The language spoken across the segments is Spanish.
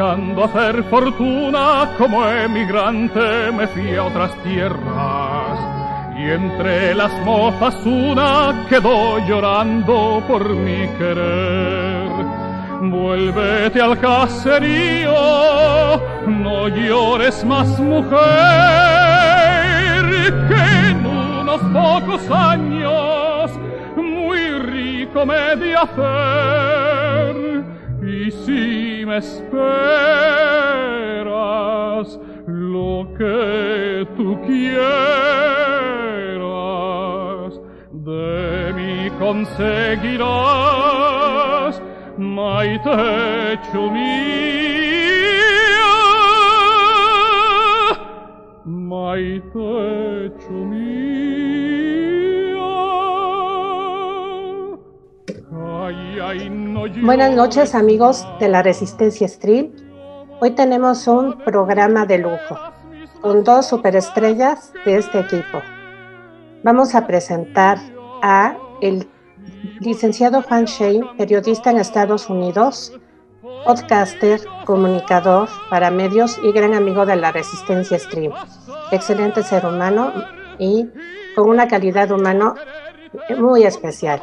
buscando hacer fortuna, como emigrante me fui a otras tierras. Y entre las mozas una quedó llorando por mi querer. Vuélvete al caserío, no llores más, mujer, que en unos pocos años muy rico me de hacer. Y si me esperas lo que tú quieras, de mí conseguirás, maite mía, maite mía. Ay, ay, no. Buenas noches, amigos de la Resistencia Stream. Hoy tenemos un programa de lujo con dos superestrellas de este equipo. Vamos a presentar a el licenciado Juan Shane, periodista en Estados Unidos, podcaster, comunicador para medios y gran amigo de la Resistencia Stream. Excelente ser humano y con una calidad humana muy especial.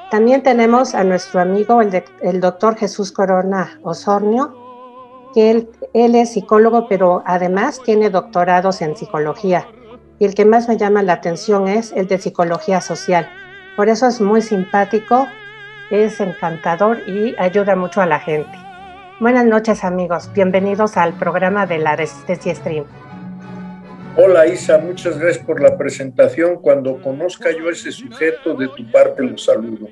También tenemos a nuestro amigo, el doctor Jesús Corona Osornio, que él es psicólogo, pero además tiene doctorados en psicología. Y el que más me llama la atención es el de psicología social. Por eso es muy simpático, es encantador y ayuda mucho a la gente. Buenas noches, amigos. Bienvenidos al programa de la Resistencia Stream. Hola, Isa. Muchas gracias por la presentación. Cuando conozca yo a ese sujeto, de tu parte lo saludo.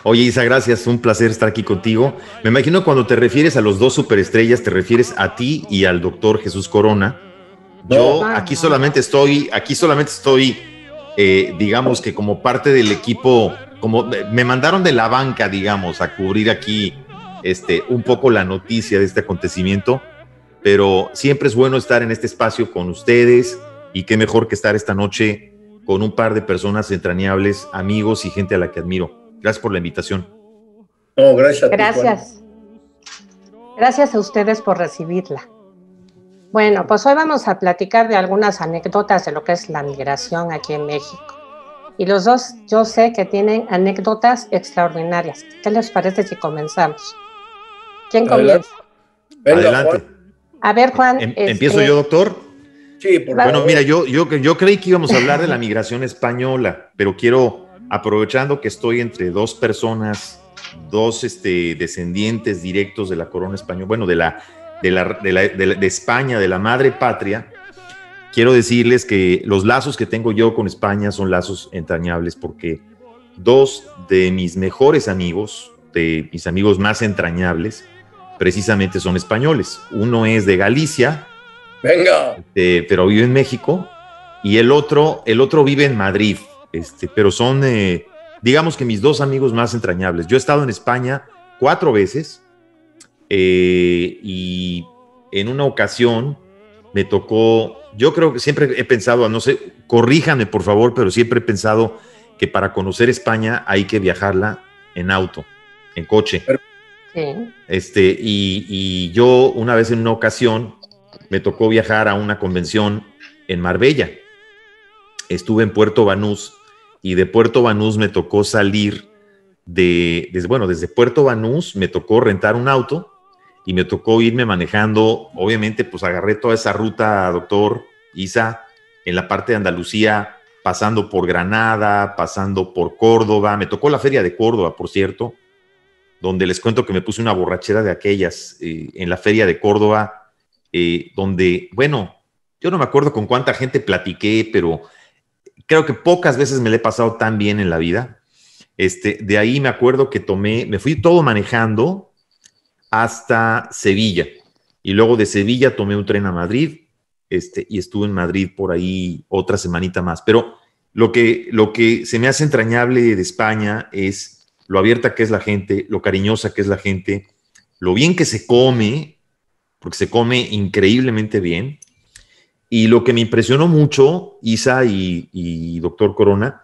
Oye, Isa, gracias. Un placer estar aquí contigo. Me imagino cuando te refieres a los dos superestrellas, te refieres a ti y al doctor Jesús Corona. Yo aquí solamente estoy, digamos que como parte del equipo, como me mandaron de la banca, digamos, a cubrir aquí un poco la noticia de este acontecimiento, pero siempre es bueno estar en este espacio con ustedes y qué mejor que estar esta noche con un par de personas entrañables, amigos y gente a la que admiro. Gracias por la invitación. No, gracias a ti, Gracias. Gracias a ustedes por recibirla. Bueno, pues hoy vamos a platicar de algunas anécdotas de lo que es la migración aquí en México. Y los dos, yo sé que tienen anécdotas extraordinarias. ¿Qué les parece si comenzamos? ¿Quién comienza? Adelante. Juan. A ver, Juan. ¿Empiezo yo, doctor? Sí, por favor. Bueno, mira, yo creí que íbamos a hablar de la migración española, pero quiero, aprovechando que estoy entre dos personas, dos descendientes directos de la corona española, bueno, de España, de la madre patria, quiero decirles que los lazos que tengo yo con España son lazos entrañables, porque dos de mis mejores amigos, de mis amigos más entrañables, precisamente son españoles. Uno es de Galicia, pero vive en México, y el otro vive en Madrid, pero son, digamos que mis dos amigos más entrañables. Yo he estado en España 4 veces, y en una ocasión me tocó, yo creo que siempre he pensado, no sé, corríjanme por favor, pero siempre he pensado que para conocer España hay que viajarla en auto, en coche. Sí. Y yo una vez en una ocasión me tocó viajar a una convención en Marbella. Estuve en Puerto Banús y de Puerto Banús me tocó salir desde Puerto Banús me tocó rentar un auto y me tocó irme manejando. Obviamente, pues agarré toda esa ruta, doctor Isa, en la parte de Andalucía, pasando por Granada, pasando por Córdoba. Me tocó la Feria de Córdoba, por cierto, donde les cuento que me puse una borrachera de aquellas en la Feria de Córdoba, donde, bueno, yo no me acuerdo con cuánta gente platiqué, pero creo que pocas veces me la he pasado tan bien en la vida. De ahí me acuerdo que me fui todo manejando hasta Sevilla, y luego de Sevilla tomé un tren a Madrid, y estuve en Madrid por ahí otra semanita más. Pero lo que se me hace entrañable de España es lo abierta que es la gente, lo cariñosa que es la gente, lo bien que se come, porque se come increíblemente bien. Y lo que me impresionó mucho, Isa y doctor Corona,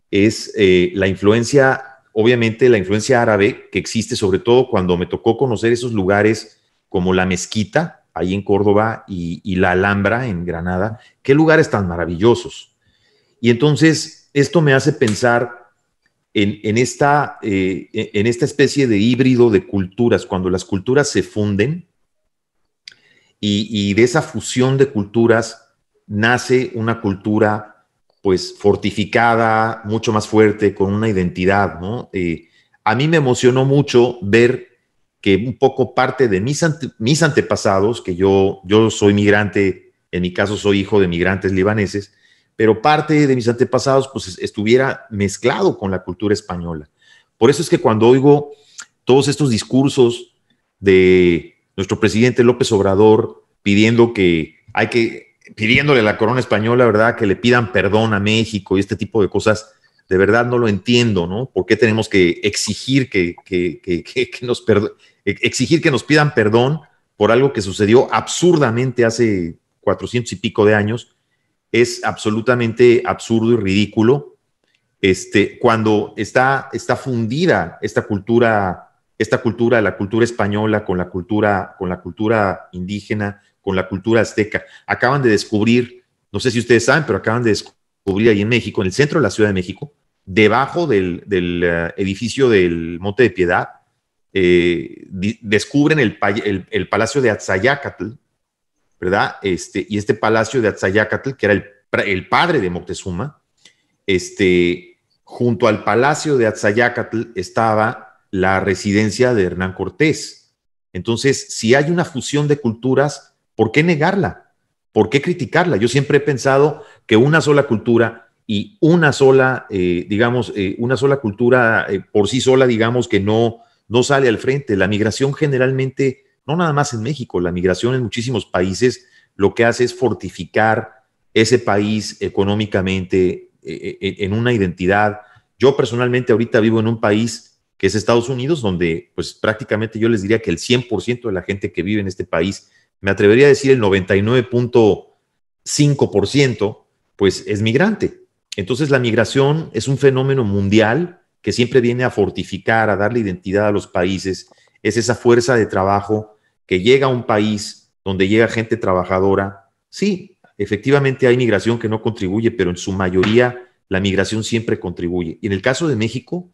es la influencia obviamente la influencia árabe que existe, sobre todo cuando me tocó conocer esos lugares como la Mezquita, ahí en Córdoba, y la Alhambra en Granada. Qué lugares tan maravillosos. Y entonces esto me hace pensar en esta especie de híbrido de culturas, cuando las culturas se funden y de esa fusión de culturas nace una cultura pues fortificada, mucho más fuerte, con una identidad, ¿no? A mí me emocionó mucho ver que un poco parte de mis antepasados, que yo soy migrante, en mi caso soy hijo de migrantes libaneses, pero parte de mis antepasados pues estuviera mezclado con la cultura española. Por eso es que cuando oigo todos estos discursos de nuestro presidente López Obrador pidiéndole a la corona española, ¿verdad?, que le pidan perdón a México y este tipo de cosas, de verdad no lo entiendo, ¿no? ¿Por qué tenemos que exigir exigir que nos pidan perdón por algo que sucedió absurdamente hace 400 y pico de años? Es absolutamente absurdo y ridículo cuando está fundida esta cultura, la cultura española con la cultura indígena, con la cultura azteca. Acaban de descubrir, no sé si ustedes saben, pero acaban de descubrir ahí en México, en el centro de la Ciudad de México, debajo del edificio del Monte de Piedad, descubren el Palacio de Atzayácatl, ¿verdad? Y este Palacio de Atzayácatl, que era el padre de Moctezuma, junto al Palacio de Atzayácatl estaba la residencia de Hernán Cortés. Entonces, si hay una fusión de culturas, ¿por qué negarla? ¿Por qué criticarla? Yo siempre he pensado que una sola cultura y una sola cultura por sí sola, digamos, que no sale al frente. La migración generalmente, no nada más en México, la migración en muchísimos países lo que hace es fortificar ese país económicamente en una identidad. Yo personalmente ahorita vivo en un país que es Estados Unidos, donde pues prácticamente yo les diría que el 100% de la gente que vive en este país, me atrevería a decir el 99.5%, pues es migrante. Entonces la migración es un fenómeno mundial que siempre viene a fortificar, a darle identidad a los países. Es esa fuerza de trabajo que llega a un país donde llega gente trabajadora. Sí, efectivamente hay migración que no contribuye, pero en su mayoría la migración siempre contribuye. Y en el caso de México,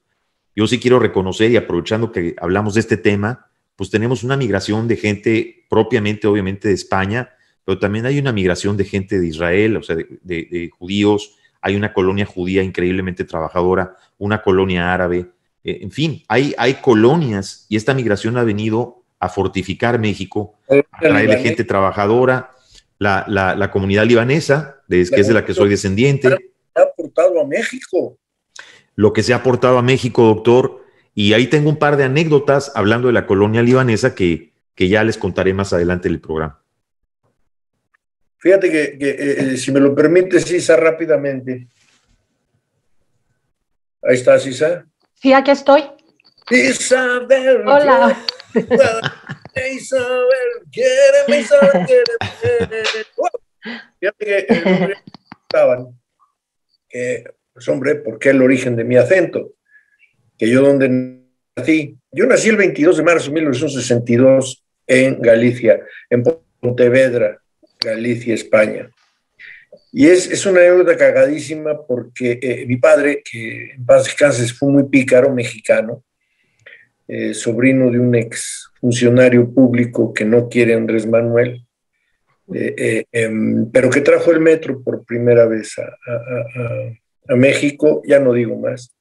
yo sí quiero reconocer, y aprovechando que hablamos de este tema, pues tenemos una migración de gente propiamente, obviamente, de España, pero también hay una migración de gente de Israel, o sea, de judíos. Hay una colonia judía increíblemente trabajadora, una colonia árabe. En fin, hay colonias, y esta migración ha venido a fortificar México, a traerle gente trabajadora. La comunidad libanesa, que es de la que soy descendiente. Ha aportado a México. Lo que se ha aportado a México, doctor. Y ahí tengo un par de anécdotas hablando de la colonia libanesa que ya les contaré más adelante en el programa. Fíjate que si me lo permite, Sisa, rápidamente. Ahí está, Sisa. Sí, aquí estoy. Isabel. Hola. Isabel, quiéreme, Isabel, quiéreme. Fíjate que estaban, pues hombre, ¿por qué el origen de mi acento? Que yo donde nací, yo nací el 22 de marzo de 1962 en Galicia, en Pontevedra, Galicia, España. Y es una anécdota cagadísima porque mi padre, que en paz descanse, fue muy pícaro, mexicano, sobrino de un ex funcionario público que no quiere Andrés Manuel, pero que trajo el metro por primera vez a México, ya no digo más.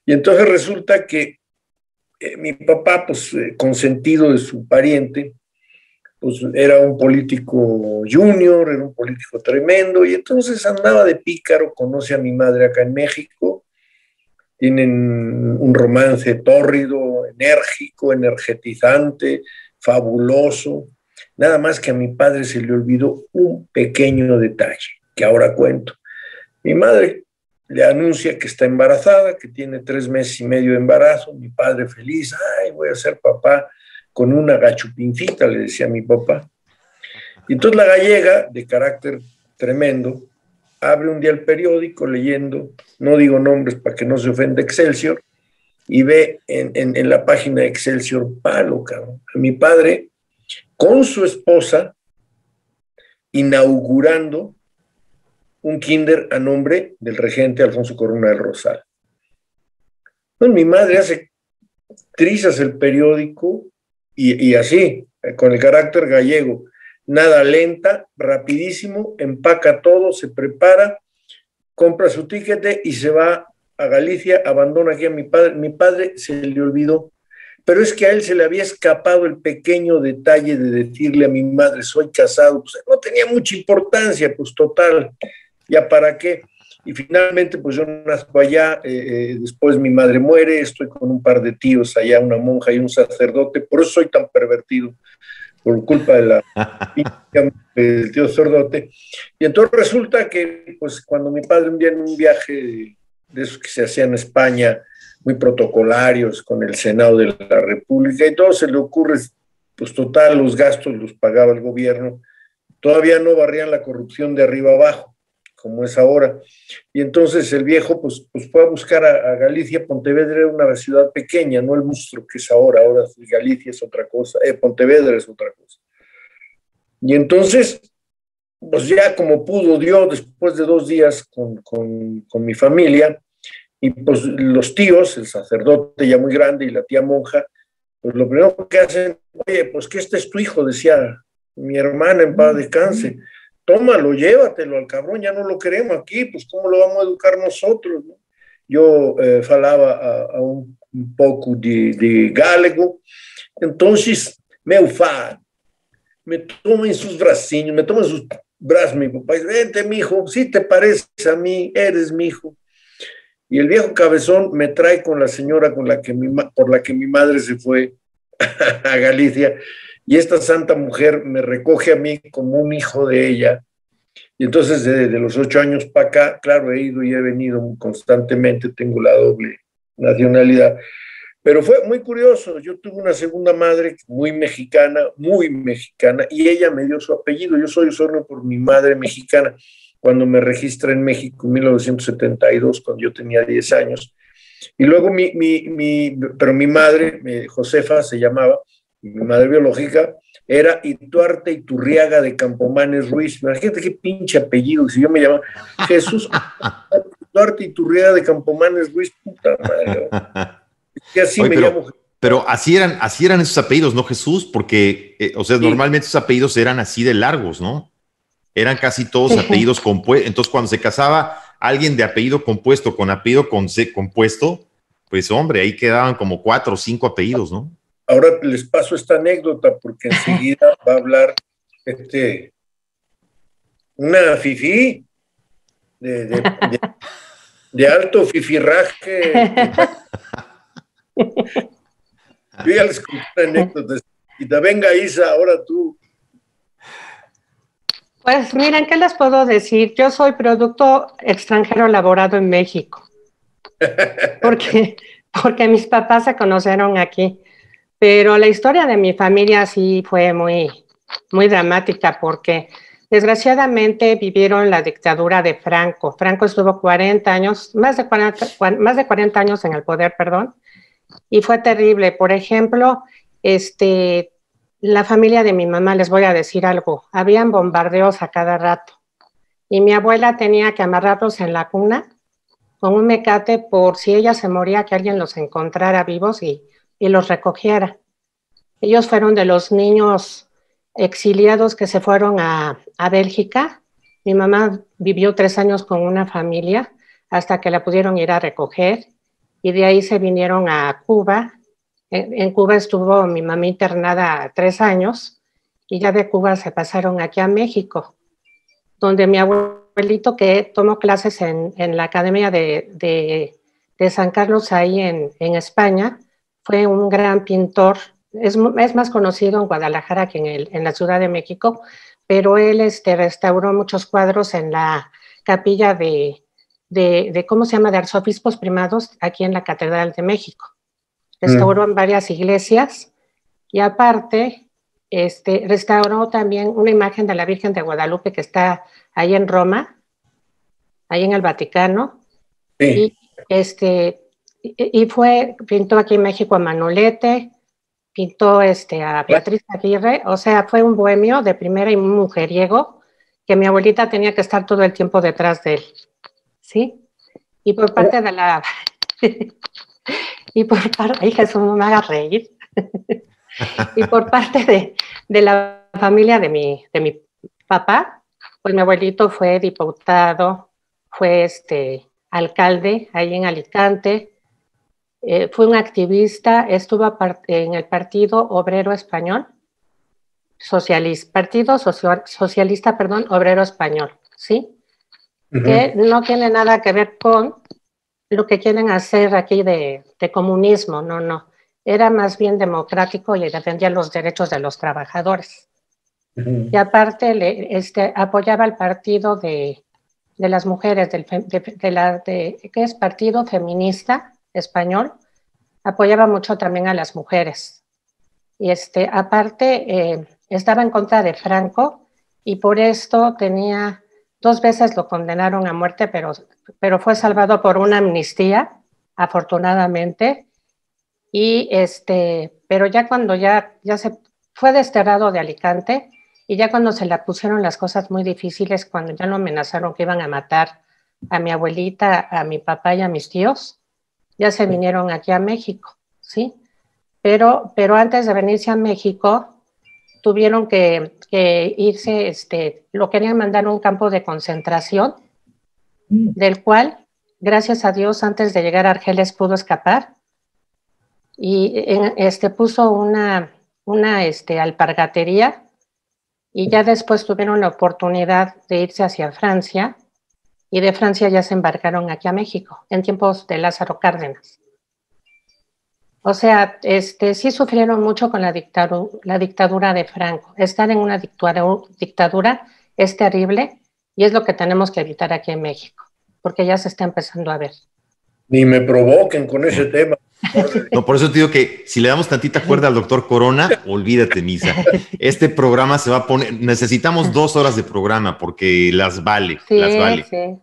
Y entonces resulta que mi papá, pues consentido de su pariente, pues era un político junior, era un político tremendo, y entonces andaba de pícaro, conoce a mi madre acá en México, tienen un romance tórrido, enérgico, energetizante, fabuloso, nada más que a mi padre se le olvidó un pequeño detalle, que ahora cuento. Mi madre le anuncia que está embarazada, que tiene 3 meses y medio de embarazo, mi padre feliz, ay, voy a ser papá con una gachupincita, le decía a mi papá. Y entonces la gallega, de carácter tremendo, abre un día el periódico leyendo, no digo nombres para que no se ofenda Excelsior, y ve en la página de Excelsior Palo, cabrón, a mi padre con su esposa inaugurando un kinder a nombre del regente Alfonso Corona del Rosal. Entonces, mi madre hace trizas el periódico y así, con el carácter gallego, nada lenta, rapidísimo, empaca todo, se prepara, compra su tiquete y se va a Galicia, abandona aquí a mi padre. Mi padre se le olvidó, pero es que a él se le había escapado el pequeño detalle de decirle a mi madre, soy casado, pues no tenía mucha importancia, pues total, ya para qué. Y finalmente, pues yo nazco allá, después mi madre muere, estoy con un par de tíos allá, una monja y un sacerdote, por eso soy tan pervertido, por culpa de del tío sacerdote. Y entonces resulta que, pues cuando mi padre un día en un viaje de esos que se hacía en España, muy protocolarios, con el Senado de la República, y todo se le ocurre, pues total, los gastos los pagaba el gobierno, todavía no barrían la corrupción de arriba abajo, como es ahora. Y entonces el viejo pues fue a buscar a Galicia. Pontevedra era una ciudad pequeña, no el monstruo que es ahora Galicia es otra cosa, Pontevedra es otra cosa. Y entonces, pues ya como pudo dio, después de 2 días con mi familia, y pues los tíos, el sacerdote ya muy grande y la tía monja, pues lo primero que hacen, oye, pues que este es tu hijo, decía mi hermana en paz descanse, tómalo, llévatelo al cabrón, ya no lo queremos aquí, pues cómo lo vamos a educar nosotros, ¿no? Yo falaba a un pouco de galego, entonces, meu fado, me toma en sus bracinhos, me toma en sus brazos mi papá, y dice, vente, mijo, si te pareces a mí, eres mi hijo. Y el viejo cabezón me trae con la señora por la que mi madre se fue a Galicia, y esta santa mujer me recoge a mí como un hijo de ella. Y entonces desde los 8 años para acá, claro, he ido y he venido constantemente, tengo la doble nacionalidad. Pero fue muy curioso, yo tuve una segunda madre muy mexicana, y ella me dio su apellido. Yo soy Osornio por mi madre mexicana, cuando me registra en México en 1972, cuando yo tenía 10 años. Y luego pero mi madre, Josefa se llamaba, mi madre biológica, era Ituarte Iturriaga de Campomanes Ruiz. Imagínate qué pinche apellido, si yo me llamaba Jesús Ituarte Iturriaga de Campomanes Ruiz, puta madre. Y así Oye, me llamo. Pero así eran esos apellidos, ¿no, Jesús? Porque, o sea, sí, normalmente esos apellidos eran así de largos, ¿no? Eran casi todos apellidos compuestos. Entonces, cuando se casaba alguien de apellido compuesto con apellido compuesto, pues, hombre, ahí quedaban como 4 o 5 apellidos, ¿no? Ahora les paso esta anécdota porque enseguida va a hablar una fifí de alto fifirraje. Yo ya les conté una anécdota. Venga, Isa, ahora tú. Pues miren, ¿qué les puedo decir? Yo soy producto extranjero elaborado en México, porque mis papás se conocieron aquí. Pero la historia de mi familia sí fue muy, muy dramática porque desgraciadamente vivieron la dictadura de Franco. Franco estuvo 40 años, más de 40 años en el poder, perdón, y fue terrible. Por ejemplo, la familia de mi mamá, les voy a decir algo, habían bombardeos a cada rato y mi abuela tenía que amarrarlos en la cuna con un mecate por si ella se moría, que alguien los encontrara vivos y los recogiera. Ellos fueron de los niños exiliados que se fueron a Bélgica. Mi mamá vivió 3 años con una familia hasta que la pudieron ir a recoger y de ahí se vinieron a Cuba. En Cuba estuvo mi mamá internada 3 años y ya de Cuba se pasaron aquí a México, donde mi abuelito, que tomó clases en la Academia de San Carlos ahí en España, fue un gran pintor. Es más conocido en Guadalajara que en la Ciudad de México, pero él restauró muchos cuadros en la capilla de ¿cómo se llama?, de arzobispos primados aquí en la Catedral de México. Restauró en varias iglesias y aparte restauró también una imagen de la Virgen de Guadalupe que está ahí en Roma, ahí en el Vaticano. Sí. Y pintó aquí en México a Manolete, pintó a Beatriz Aguirre, o sea, fue un bohemio de primera y un mujeriego, que mi abuelita tenía que estar todo el tiempo detrás de él, ¿sí? Y por parte de la... ay, Jesús, no me haga reír. Y por parte de la familia de mi papá, pues mi abuelito fue diputado, fue alcalde ahí en Alicante, fue un activista, estuvo en el Partido Obrero Español, Socialista, Obrero Español, ¿sí? Que no tiene nada que ver con lo que quieren hacer aquí de comunismo, no. Era más bien democrático y defendía los derechos de los trabajadores. Y aparte apoyaba el partido de las mujeres, que es Partido Feminista Español, apoyaba mucho también a las mujeres. Y aparte estaba en contra de Franco y por esto 2 veces lo condenaron a muerte, pero fue salvado por una amnistía, afortunadamente. Y pero ya cuando ya se fue desterrado de Alicante, y ya cuando se le pusieron las cosas muy difíciles, cuando ya lo amenazaron que iban a matar a mi abuelita, a mi papá y a mis tíos, ya se vinieron aquí a México, ¿sí? Pero antes de venirse a México, tuvieron que irse, lo querían mandar a un campo de concentración, del cual, gracias a Dios, antes de llegar a Argeles pudo escapar, y puso una alpargatería, y ya después tuvieron la oportunidad de irse hacia Francia, y de Francia ya se embarcaron aquí a México, en tiempos de Lázaro Cárdenas. O sea, sí sufrieron mucho con la dictadura de Franco. Estar en una dictadura es terrible, y es lo que tenemos que evitar aquí en México, porque ya se está empezando a ver. Ni me provoquen con ese tema. No, por eso te digo que si le damos tantita cuerda al doctor Corona, olvídate, Misa. Este programa se va a poner... Necesitamos 2 horas de programa porque las vale. Sí, las vale. Sí.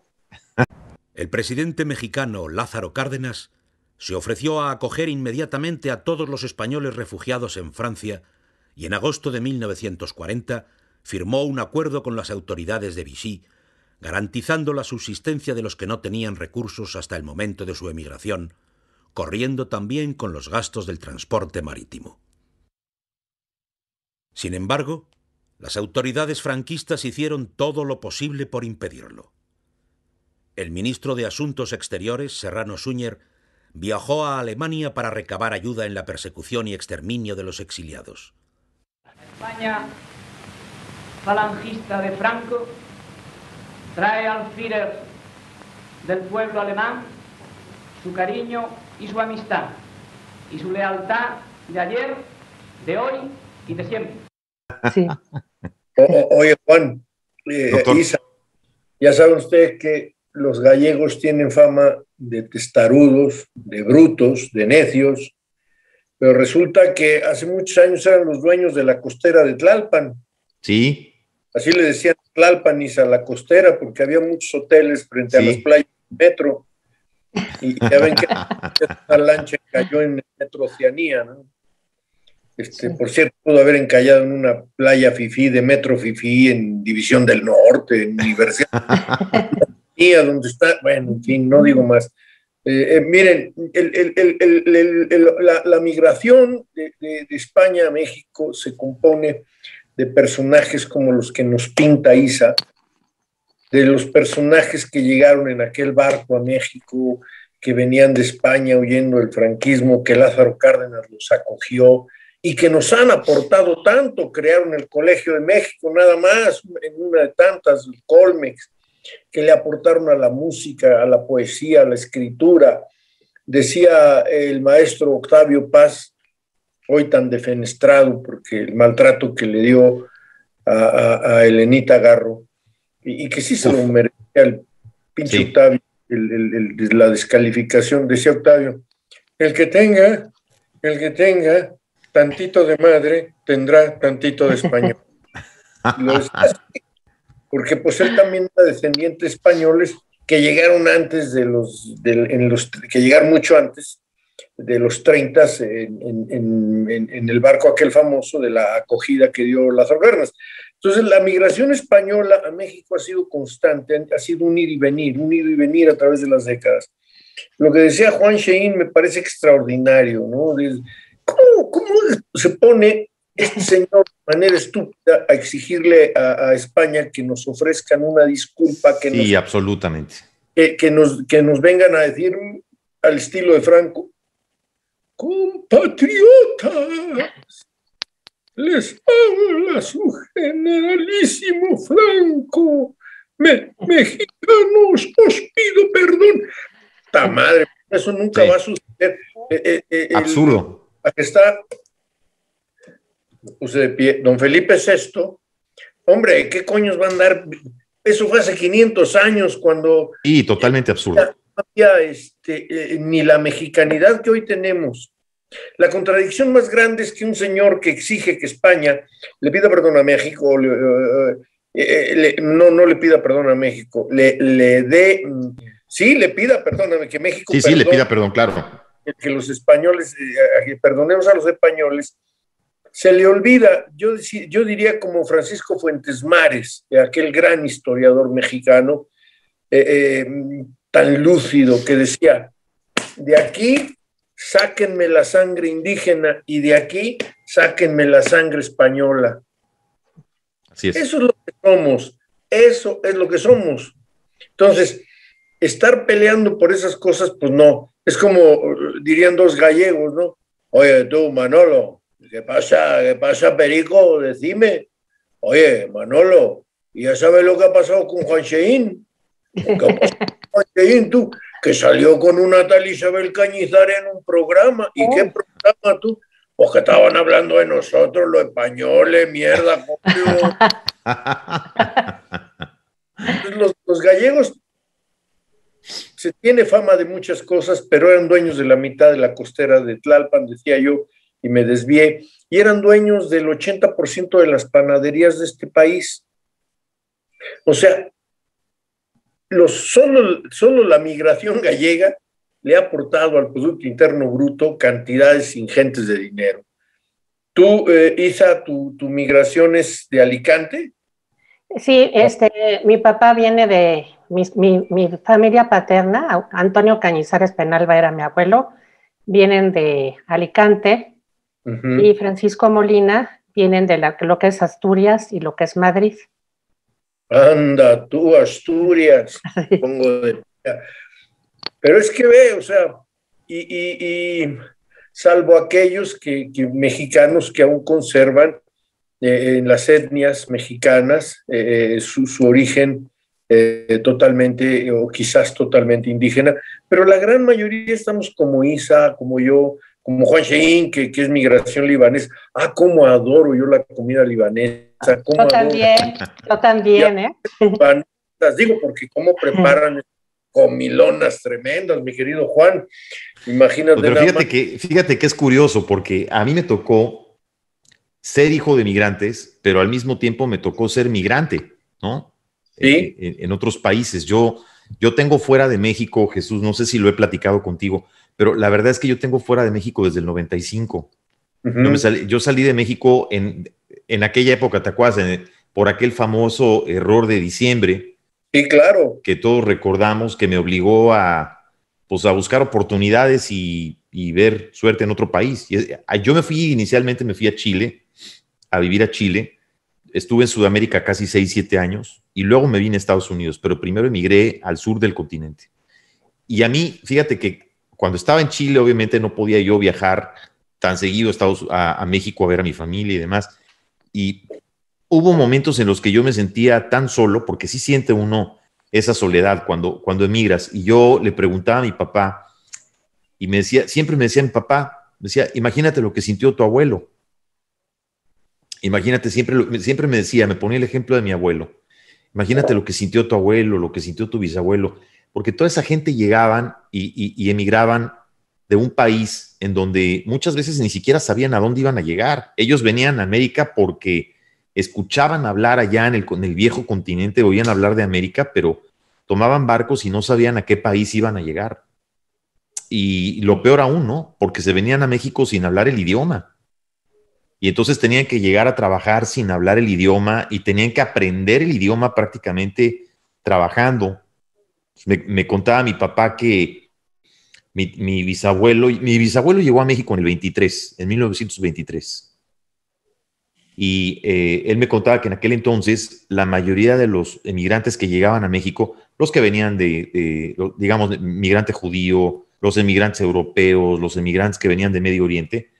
El presidente mexicano Lázaro Cárdenas se ofreció a acoger inmediatamente a todos los españoles refugiados en Francia y en agosto de 1940 firmó un acuerdo con las autoridades de Vichy, garantizando la subsistencia de los que no tenían recursos hasta el momento de su emigración, corriendo también con los gastos del transporte marítimo. Sin embargo, las autoridades franquistas hicieron todo lo posible por impedirlo. El ministro de Asuntos Exteriores, Serrano Suñer, viajó a Alemania para recabar ayuda en la persecución y exterminio de los exiliados. La España falangista de Franco trae al Führer del pueblo alemán su cariño y su amistad, y su lealtad de ayer, de hoy y de siempre. Sí. Oye, Juan, Isa, ya saben ustedes que los gallegos tienen fama de testarudos, de brutos, de necios, pero resulta que hace muchos años eran los dueños de la costera de Tlalpan. Sí. Así le decían Tlalpan, Isa, la costera, porque había muchos hoteles frente a las playas del metro. Y ya ven que esta lancha cayó en el metro Oceanía, ¿no? Por cierto, pudo haber encallado en una playa fifí de metro fifí en División del Norte, en Universidad donde está, bueno, en fin, no digo más. Miren, la migración de España a México se compone de personajes como los que nos pinta Isa, de los personajes que llegaron en aquel barco a México, que venían de España huyendo del franquismo, que Lázaro Cárdenas los acogió y que nos han aportado tanto. Crearon el Colegio de México, nada más, en una de tantas, el Colmex, que le aportaron a la música, a la poesía, a la escritura. Decía el maestro Octavio Paz, hoy tan defenestrado porque el maltrato que le dio a Elenita Garro, y que sí se lo merecía el pinche Octavio, la descalificación. Decía Octavio, el que tenga tantito de madre, tendrá tantito de español. Lo decía así, porque pues él también era descendiente de españoles que llegaron antes que llegaron mucho antes de los 30 en el barco aquel famoso de la acogida que dio Lázaro Cárdenas. Entonces, la migración española a México ha sido constante, ha sido un ir y venir a través de las décadas. Lo que decía Juan Shein me parece extraordinario, ¿no? ¿Cómo se pone este señor de manera estúpida a exigirle a España que nos ofrezcan una disculpa? Sí, absolutamente. Que nos vengan a decir al estilo de Franco: compatriotas, les habla su generalísimo Franco. Mexicanos, os pido perdón. ¡Ta madre! Eso nunca va a suceder. Absurdo. Está puse de pie. Don Felipe VI, hombre, ¿qué coños van a dar? Eso fue hace 500 años cuando... Sí, totalmente absurdo. No había ni la mexicanidad que hoy tenemos. La contradicción más grande es que un señor que exige que España le pida perdón a México, no le pida perdón a México, le dé... Sí, le pida perdón a que México... Sí, le pida perdón, claro. Que los españoles, perdonemos a los españoles, se le olvida, yo diría como Francisco Fuentes Mares, aquel gran historiador mexicano, tan lúcido, que decía: de aquí sáquenme la sangre indígena y de aquí sáquenme la sangre española. Así es. Eso es lo que somos, eso es lo que somos. Entonces, estar peleando por esas cosas, pues no. Es como dirían dos gallegos, ¿no? Oye, tú, Manolo, ¿qué pasa, Perico? Decime. Oye, Manolo, ¿y ya sabes lo que ha pasado con Juan Shein? ¿Qué ha pasado con Juan Shein, tú? Que salió con una tal Isabel Cañizar en un programa. ¿Y qué programa, tú? Pues que estaban hablando de nosotros, los españoles, mierda. Los gallegos se tiene fama de muchas cosas, pero eran dueños de la mitad de la costera de Tlalpan, decía yo, y me desvié, y eran dueños del 80% de las panaderías de este país. O sea, solo la migración gallega le ha aportado al Producto Interno Bruto cantidades ingentes de dinero. ¿Tú, Isa, tu migración es de Alicante? Sí, mi papá viene de mi familia paterna. Antonio Cañizares Penalba era mi abuelo, vienen de Alicante. Uh-huh. Y Francisco Molina vienen de lo que es Asturias y lo que es Madrid. Anda, tú, Asturias. Pongo de... Pero es que ve, o sea, y salvo aquellos mexicanos que aún conservan en las etnias mexicanas su origen totalmente o quizás totalmente indígena, pero la gran mayoría estamos como Isa, como yo, como Juan Shein, que es migración libanesa. Cómo adoro yo la comida libanesa. Yo también, ¿eh? Digo, porque cómo preparan comilonas tremendas, mi querido Juan. Imagínate. Pero fíjate que es curioso, porque a mí me tocó ser hijo de migrantes, pero al mismo tiempo me tocó ser migrante, ¿no? Sí. En otros países. Yo tengo fuera de México, Jesús, no sé si lo he platicado contigo, pero la verdad es que yo tengo fuera de México desde el 95. Uh-huh. Yo salí de México en aquella época, ¿te acuerdas? Por aquel famoso error de diciembre. Sí, claro. Que todos recordamos, que me obligó a buscar oportunidades y ver suerte en otro país. Yo inicialmente me fui a Chile, a vivir a Chile. Estuve en Sudamérica casi 6-7 años y luego me vine a Estados Unidos, pero primero emigré al sur del continente. Y a mí, fíjate que cuando estaba en Chile, obviamente no podía yo viajar tan seguido a México a ver a mi familia y demás. Y hubo momentos en los que yo me sentía tan solo, porque sí siente uno esa soledad cuando emigras. Y yo le preguntaba a mi papá, y siempre me decía mi papá, imagínate lo que sintió tu abuelo. Imagínate, siempre me decía, me ponía el ejemplo de mi abuelo. Imagínate lo que sintió tu abuelo, lo que sintió tu bisabuelo, porque toda esa gente llegaban y emigraban de un país en donde muchas veces ni siquiera sabían a dónde iban a llegar. Ellos venían a América porque escuchaban hablar allá en el viejo continente, oían hablar de América, pero tomaban barcos y no sabían a qué país iban a llegar. Y lo peor aún, ¿no? Porque se venían a México sin hablar el idioma. Y entonces tenían que llegar a trabajar sin hablar el idioma y tenían que aprender el idioma prácticamente trabajando. Me contaba mi papá que mi bisabuelo llegó a México en el 23, en 1923. Y él me contaba que en aquel entonces la mayoría de los emigrantes que llegaban a México, los que venían digamos, migrante judío, los emigrantes europeos, los emigrantes que venían de Medio Oriente,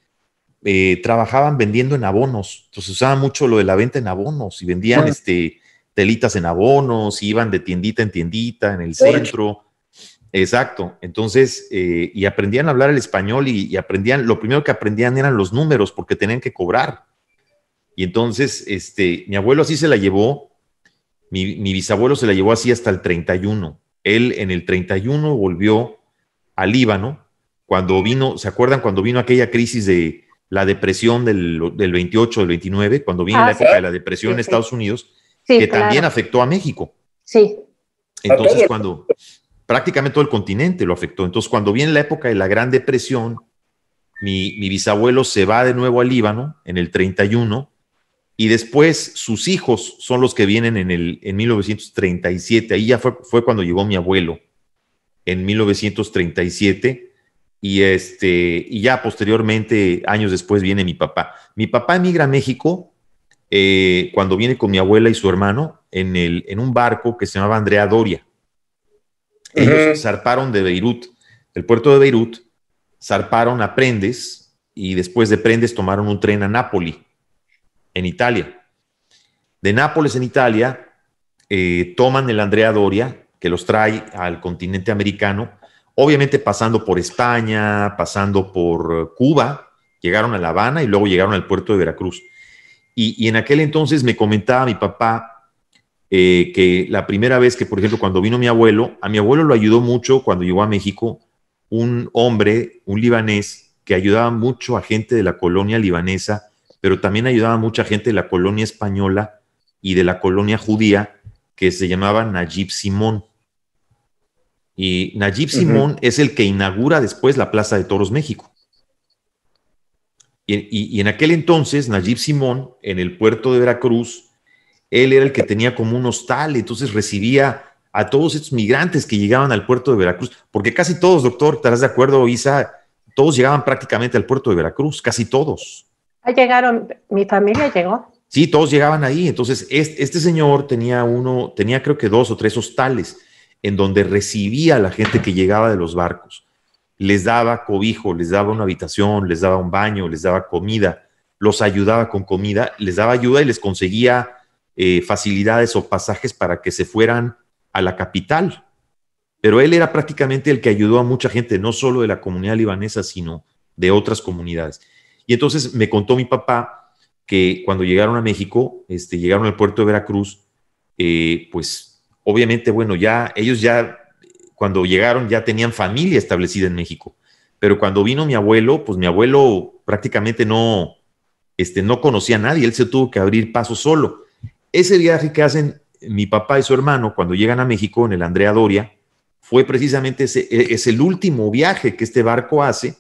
trabajaban vendiendo en abonos. Entonces usaban mucho lo de la venta en abonos y vendían telitas en abonos, iban de tiendita en tiendita en el centro. Exacto. Entonces, y aprendían a hablar el español y aprendían, lo primero que aprendían eran los números porque tenían que cobrar. Y entonces, mi abuelo así se la llevó, mi bisabuelo se la llevó así hasta el 31. Él en el 31 volvió al Líbano, cuando vino, ¿se acuerdan cuando vino aquella crisis de la depresión del 28, del 29, cuando vino la época de la depresión en Estados Unidos, que también afectó a México? Sí. Entonces, cuando prácticamente todo el continente lo afectó. Entonces, cuando viene la época de la Gran Depresión, mi bisabuelo se va de nuevo al Líbano en el 31 y después sus hijos son los que vienen en 1937. Ahí ya fue cuando llegó mi abuelo, en 1937. Y ya posteriormente, años después, viene mi papá. Mi papá emigra a México cuando viene con mi abuela y su hermano en un barco que se llamaba Andrea Doria. Ellos zarparon de Beirut, del puerto de Beirut, zarparon a Prendes y después de Prendes tomaron un tren a Nápoli, en Italia. De Nápoles, en Italia, toman el Andrea Doria, que los trae al continente americano, obviamente pasando por España, pasando por Cuba, llegaron a La Habana y luego llegaron al puerto de Veracruz. Y en aquel entonces me comentaba mi papá que la primera vez que, por ejemplo, cuando vino a mi abuelo lo ayudó mucho cuando llegó a México un hombre, un libanés, que ayudaba mucho a gente de la colonia libanesa, pero también ayudaba a mucha gente de la colonia española y de la colonia judía, que se llamaba Najib Simón. Y Najib Simón es el que inaugura después la Plaza de Toros México. Y en aquel entonces, Najib Simón, en el puerto de Veracruz, él era el que tenía como un hostal, entonces recibía a todos estos migrantes que llegaban al puerto de Veracruz, porque casi todos, doctor, ¿estarás de acuerdo, Isa? Todos llegaban prácticamente al puerto de Veracruz, casi todos. Llegaron, mi familia llegó. Sí, todos llegaban ahí. Entonces, este señor tenía creo que 2 o 3 hostales en donde recibía a la gente que llegaba de los barcos. Les daba cobijo, les daba una habitación, les daba un baño, les daba comida, los ayudaba con comida, les daba ayuda y les conseguía facilidades o pasajes para que se fueran a la capital. Pero él era prácticamente el que ayudó a mucha gente, no solo de la comunidad libanesa, sino de otras comunidades. Y entonces me contó mi papá que cuando llegaron a México, llegaron al puerto de Veracruz, pues obviamente, bueno, ellos cuando llegaron ya tenían familia establecida en México. Pero cuando vino mi abuelo, pues mi abuelo prácticamente no conocía a nadie, él se tuvo que abrir paso solo. Ese viaje que hacen mi papá y su hermano cuando llegan a México en el Andrea Doria fue precisamente es el último viaje que este barco hace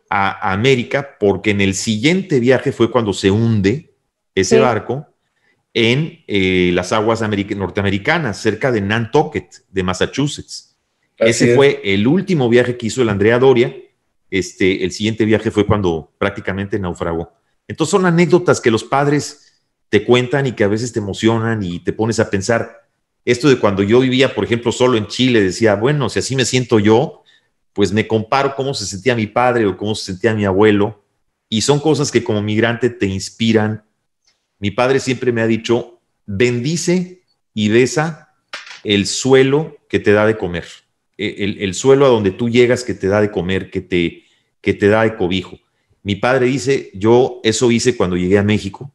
a América, porque en el siguiente viaje fue cuando se hunde ese barco en las aguas norteamericanas, cerca de Nantucket, de Massachusetts. Ese fue el último viaje que hizo el Andrea Doria. El siguiente viaje fue cuando prácticamente naufragó. Entonces son anécdotas que los padres te cuentan y que a veces te emocionan y te pones a pensar. Esto de cuando yo vivía, por ejemplo, solo en Chile, decía, bueno, si así me siento yo, pues me comparo cómo se sentía mi padre o cómo se sentía mi abuelo. Y son cosas que como migrante te inspiran. Mi padre siempre me ha dicho, bendice y besa el suelo que te da de comer. El suelo a donde tú llegas que te da de comer, que te da de cobijo. Mi padre dice, yo eso hice cuando llegué a México.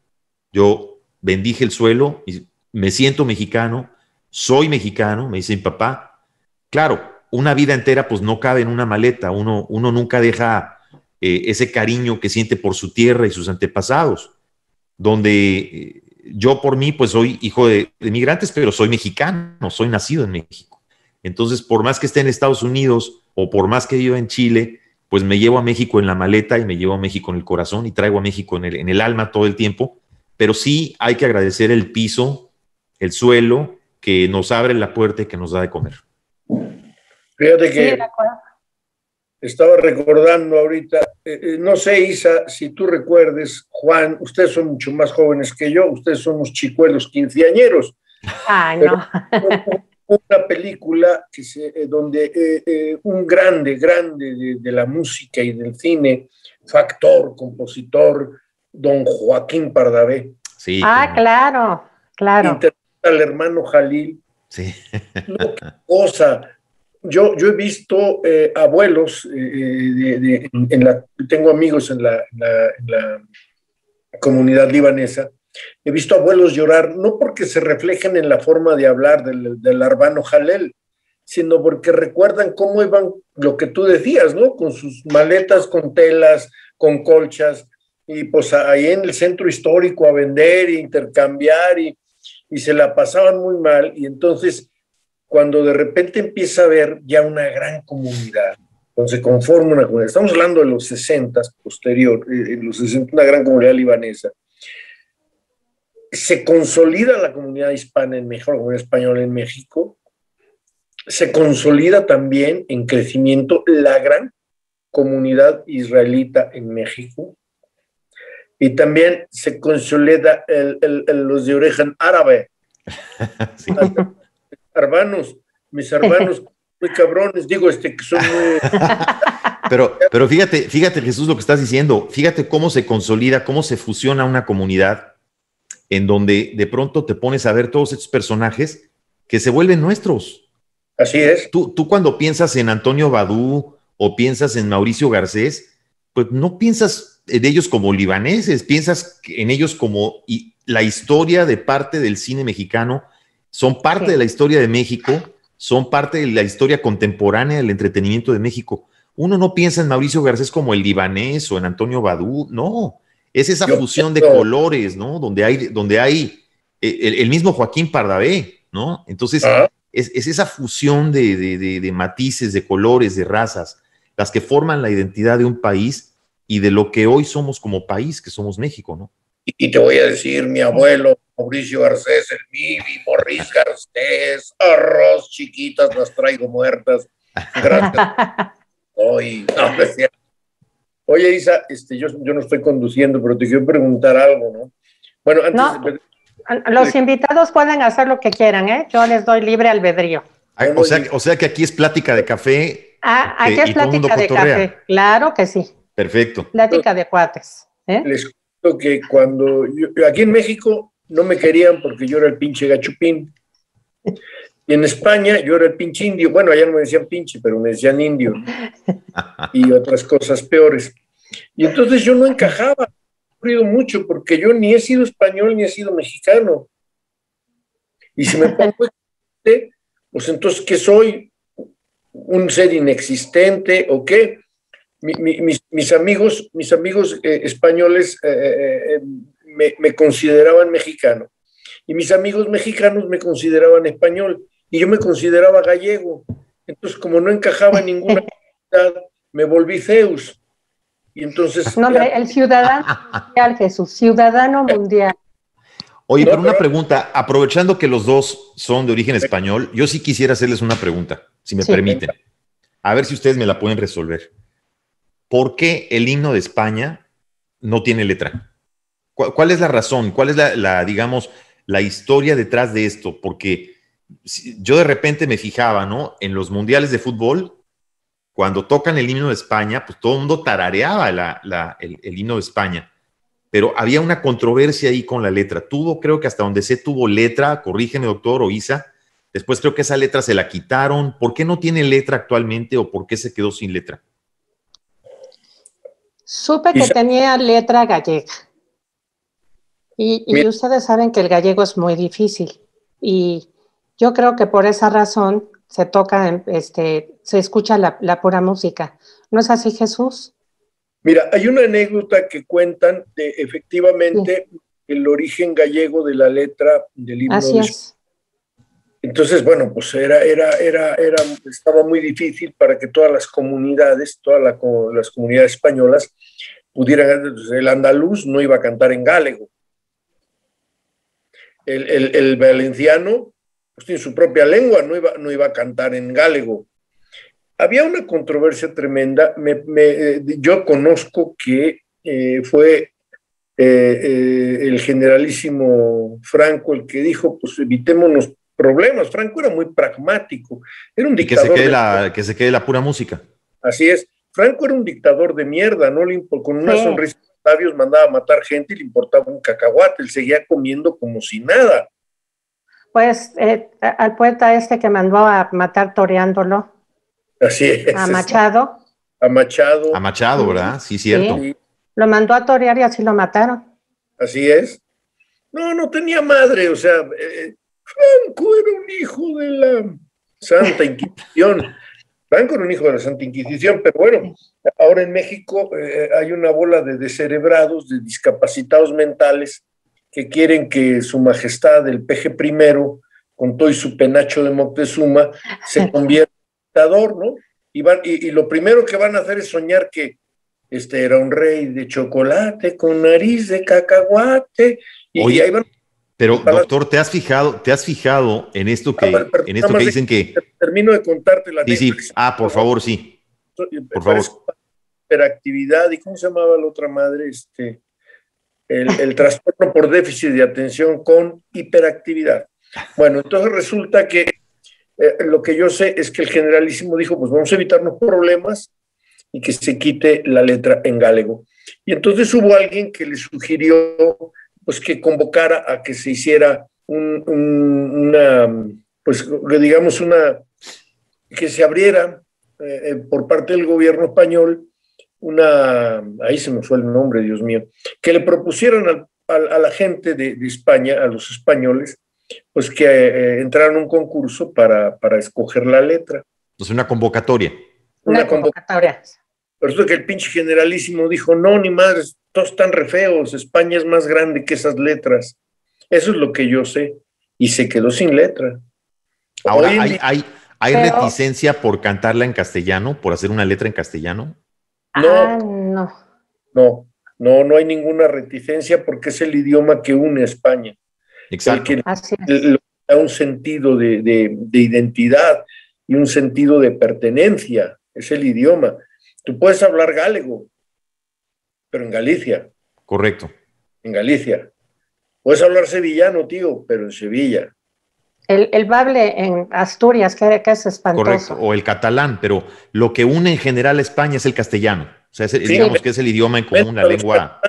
Yo bendije el suelo y me siento mexicano, soy mexicano, me dice mi papá. Claro, una vida entera pues no cabe en una maleta. Uno nunca deja ese cariño que siente por su tierra y sus antepasados. Donde yo por mí, pues soy hijo de migrantes, pero soy mexicano, soy nacido en México. Entonces, por más que esté en Estados Unidos o por más que viva en Chile, pues me llevo a México en la maleta y me llevo a México en el corazón y traigo a México en el alma todo el tiempo. Pero sí hay que agradecer el piso, el suelo, que nos abre la puerta y que nos da de comer. Fíjate que estaba recordando ahorita, no sé, Isa, si tú recuerdes, Juan, ustedes son mucho más jóvenes que yo, ustedes son unos chicuelos quinceañeros. Ay, no. Una película donde un grande de la música y del cine, factor, compositor, don Joaquín Pardavé. Sí. Claro. Interpreta al hermano Jalil. Sí. Qué cosa. Yo he visto abuelos, tengo amigos en la comunidad libanesa. He visto abuelos llorar, no porque se reflejen en la forma de hablar del hermano Jalel, sino porque recuerdan cómo iban, lo que tú decías, ¿no? Con sus maletas, con telas, con colchas, y pues ahí en el centro histórico a vender e intercambiar, y se la pasaban muy mal. Y entonces, cuando de repente empieza a haber ya una gran comunidad, donde se conforma una comunidad, estamos hablando de los 60, posterior, en los 60, una gran comunidad libanesa, se consolida la comunidad hispana en México, la comunidad española en México, se consolida también en crecimiento la gran comunidad israelita en México, y también se consolida los de origen árabe. Sí. Mis hermanos, muy cabrones, digo, que son muy... Pero fíjate, Jesús, lo que estás diciendo, fíjate cómo se consolida, cómo se fusiona una comunidad en donde de pronto te pones a ver todos estos personajes que se vuelven nuestros. Así es. Tú cuando piensas en Antonio Badú o piensas en Mauricio Garcés, pues no piensas en ellos como libaneses, piensas en ellos como la historia de parte del cine mexicano, son parte de la historia de México, son parte de la historia contemporánea del entretenimiento de México. Uno no piensa en Mauricio Garcés como el libanés o en Antonio Badú, no. Es esa fusión de colores, ¿no? Donde hay el mismo Joaquín Pardavé, ¿no? Entonces, es esa fusión de matices, de colores, de razas, las que forman la identidad de un país y de lo que hoy somos como país, que somos México, ¿no? Y te voy a decir, mi abuelo, Mauricio Garcés, el Mivi, Morris Garcés, arroz, chiquitas, las traigo muertas. Gracias. Oye, Isa, yo no estoy conduciendo, pero te quiero preguntar algo, ¿no? Bueno, antes los invitados pueden hacer lo que quieran, ¿eh? Yo les doy libre albedrío. O sea que aquí es plática de café. Aquí es plática de café, claro que sí. Perfecto. Plática de cuates. Les cuento que cuando aquí en México no me querían porque yo era el pinche gachupín. Y en España yo era el pinche indio. Bueno, allá no me decían pinche, pero me decían indio. Y otras cosas peores. Y entonces yo no encajaba. He sufrido mucho porque yo ni he sido español ni he sido mexicano. Y si me pongo pues entonces, ¿qué soy? ¿Un ser inexistente o qué? Mis amigos españoles me consideraban mexicano. Y mis amigos mexicanos me consideraban español. Y yo me consideraba gallego. Entonces, como no encajaba en ninguna comunidad, me volví Zeus. Y entonces... No, hombre, el ciudadano mundial, Jesús, ciudadano mundial. Oye, pero una pregunta, aprovechando que los dos son de origen español, yo sí quisiera hacerles una pregunta, si me permiten. A ver si ustedes me la pueden resolver. ¿Por qué el himno de España no tiene letra? ¿Cuál es la razón? ¿Cuál es digamos, la historia detrás de esto? Porque yo de repente me fijaba, ¿no? En los mundiales de fútbol, cuando tocan el himno de España, pues todo el mundo tarareaba el himno de España. Pero había una controversia ahí con la letra. Creo que hasta donde sé, tuvo letra, corrígeme, doctor o Isa. Después creo que esa letra se la quitaron. ¿Por qué no tiene letra actualmente o por qué se quedó sin letra? Supe que tenía letra gallega. Y ustedes saben que el gallego es muy difícil. Y yo creo que por esa razón se toca, se escucha la pura música. ¿No es así, Jesús? Mira, hay una anécdota que cuentan de efectivamente el origen gallego de la letra del himno. Así es. Entonces, bueno, pues estaba muy difícil para que todas las comunidades, las comunidades españolas pudieran. El andaluz no iba a cantar en gallego. El valenciano, pues tiene su propia lengua, no iba a cantar en gallego. Había una controversia tremenda. Yo conozco que fue el generalísimo Franco el que dijo, pues evitémonos problemas. Franco era muy pragmático, era un dictador. Que se quede la pura música. Así es. Franco era un dictador de mierda, ¿no? Con una sonrisa en los labios mandaba a matar gente y le importaba un cacahuate, él seguía comiendo como si nada. Pues al poeta que mandó a matar toreándolo. Así es. A Machado. A Machado. A Machado, ¿verdad? Sí, cierto. Sí. Lo mandó a torear y así lo mataron. Así es. No tenía madre, o sea, Franco era un hijo de la Santa Inquisición. Franco era un hijo de la Santa Inquisición, pero bueno, ahora en México hay una bola de descerebrados, de discapacitados mentales que quieren que su majestad, el peje primero, con todo y su penacho de Moctezuma, se convierta en dictador, ¿no? Y lo primero que van a hacer es soñar que era un rey de chocolate con nariz de cacahuate. Oye, y ahí van. Pero, doctor, ¿te has fijado en esto que dicen que... Termino de contarte la Sí. Por favor, sí. Por favor. Hiperactividad, ¿y cómo se llamaba la otra madre? El trastorno por déficit de atención con hiperactividad. Bueno, entonces resulta que lo que yo sé es que el generalísimo dijo, pues vamos a evitarnos problemas y que se quite la letra en gallego. Y entonces hubo alguien que le sugirió pues que convocara a que se hiciera que se abriera por parte del gobierno español ahí se me fue el nombre, Dios mío, que le propusieran a la gente de España, a los españoles, pues que entraran a un concurso para escoger la letra. Entonces una convocatoria. Una convocatoria. Pero eso que el pinche generalísimo dijo, no, ni madres, todos están re feos, España es más grande que esas letras. Eso es lo que yo sé. Y se quedó sin letra. Ahora, ¿hay reticencia por cantarla en castellano, por hacer una letra en castellano? No hay ninguna reticencia porque es el idioma que une a España. Exacto. Así es. Le da un sentido de identidad y un sentido de pertenencia. Es el idioma. Tú puedes hablar gallego, pero en Galicia. Correcto. En Galicia. Puedes hablar sevillano, tío, pero en Sevilla. El bable en Asturias, que es espantoso. Correcto, o el catalán, pero lo que une en general a España es el castellano. O sea, digamos que es el idioma en común, la lengua.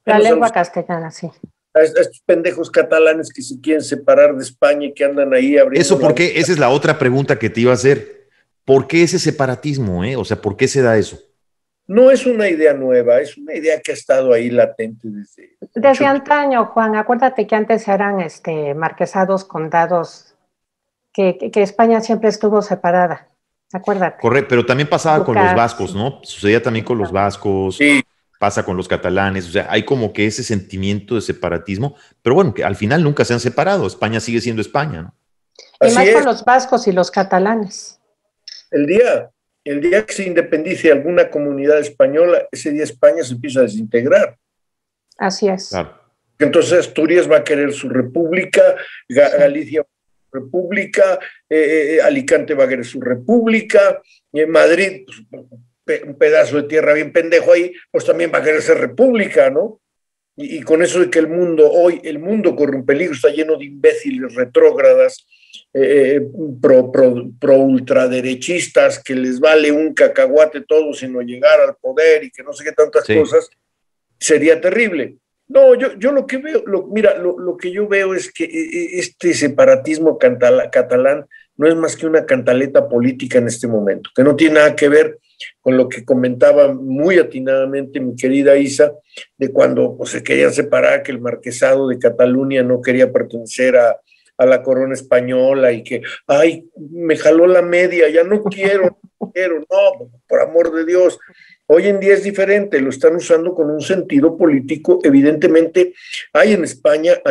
La lengua castellana, sí. A estos pendejos catalanes que se quieren separar de España y que andan ahí abriendo. Eso, ¿por qué? Esa es la otra pregunta que te iba a hacer. ¿Por qué ese separatismo? O sea, ¿por qué se da eso? No es una idea nueva, es una idea que ha estado ahí latente desde antaño, Juan. Acuérdate que antes eran marquesados, condados, que España siempre estuvo separada. Acuérdate. Correcto, pero también pasaba con los vascos, ¿no? Sucedía también con los vascos, sí. Pasa con los catalanes, o sea, hay como que ese sentimiento de separatismo, pero bueno, que al final nunca se han separado, España sigue siendo España, ¿no? Y más con los vascos y los catalanes. El día que se independice alguna comunidad española, ese día España se empieza a desintegrar. Así es. Claro. Entonces Asturias va a querer su república, Galicia república, Alicante va a querer su república, Madrid, pues, un pedazo de tierra bien pendejo ahí, pues también va a querer ser república, ¿no? Y con eso de que el mundo corre un peligro, está lleno de imbéciles retrógradas, pro ultraderechistas, que les vale un cacahuate todo sino llegar al poder y que no sé qué tantas cosas, sería terrible. No, yo lo que veo, lo que yo veo es que este separatismo catalán no es más que una cantaleta política en este momento, que no tiene nada que ver con lo que comentaba muy atinadamente mi querida Isa, de cuando se querían separar, que el marquesado de Cataluña no quería pertenecer a a la corona española y que, ay, me jaló la media, ya no quiero, no, por amor de Dios. Hoy en día es diferente, lo están usando con un sentido político. Evidentemente hay en España